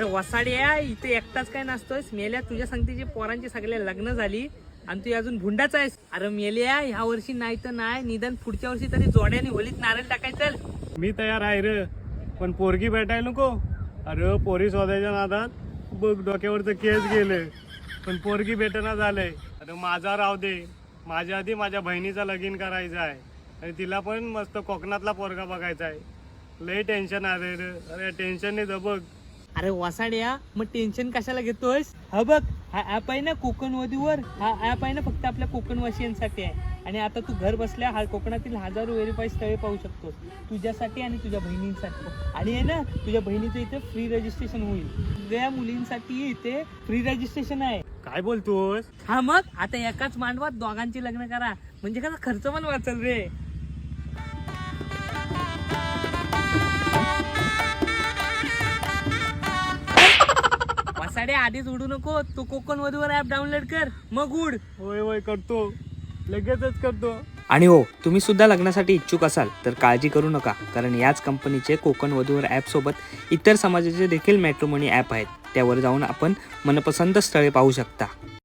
अरे वसाड्या इथे एकटाच काय नसतोय मेल्या, तुझ्या संगतीची पोरांची सगळ्या लग्न झाली आणि तू अजून भुंडाच आहेस. अरे मेल्या ह्या वर्षी नाही तर नाही, निदान पुढच्या वर्षी तरी जोड्याने होलीत नारळ टाकायचं. मी तयार आहे रे, पण पोरगी भेटायला नको. अरे पोरी शोधायच्या नादात बघ डोक्यावरचं केस गेले, पण पोरगी भेटना झालंय. अरे माझा राव दे, माझ्या आधी माझ्या बहिणीचा लगीन करायचं आहे आणि तिला पण मस्त कोकणातला पोरगा बघायचा आहे. लय टेन्शन आले रे. अरे टेन्शन नाही बघ. अरे वसाड्या मग टेन्शन कशाला घेतोयस? हा बघ हा ऍप आहे ना कोकण वधूवर, हा ऍप आहे ना फक्त आपल्या कोकणवासियांसाठी आहे. आणि आता तू घर बसल्या हा कोकणातील हजारो व्हेरीफाईड स्थळे पाहू शकतोस तुझ्यासाठी आणि तुझ्या बहिणींसाठी. आणि आहे ना तुझ्या बहिणीचं इथे फ्री रजिस्ट्रेशन होईल. सगळ्या मुलींसाठी इथे फ्री रजिस्ट्रेशन आहे. काय बोलतोस? हा मग आता एकाच मांडवात दोघांची लग्न करा, म्हणजे कसा खर्च पण वाचल रे. वसाडे आधीच उडू नको, तू कोकण वधूवर ऍप डाउनलोड कर मग उड. होय होय करतो, लगेचच करतो. आणि हो, तुम्ही सुद्धा लग्नासाठी इच्छुक असाल तर काळजी करू नका, कारण याच कंपनीचे कोकण वधूवर ॲपसोबत इतर समाजाचे देखील मॅट्रिमोनी ॲप आहेत. त्यावर जाऊन आपण मनपसंत स्थळे पाहू शकता.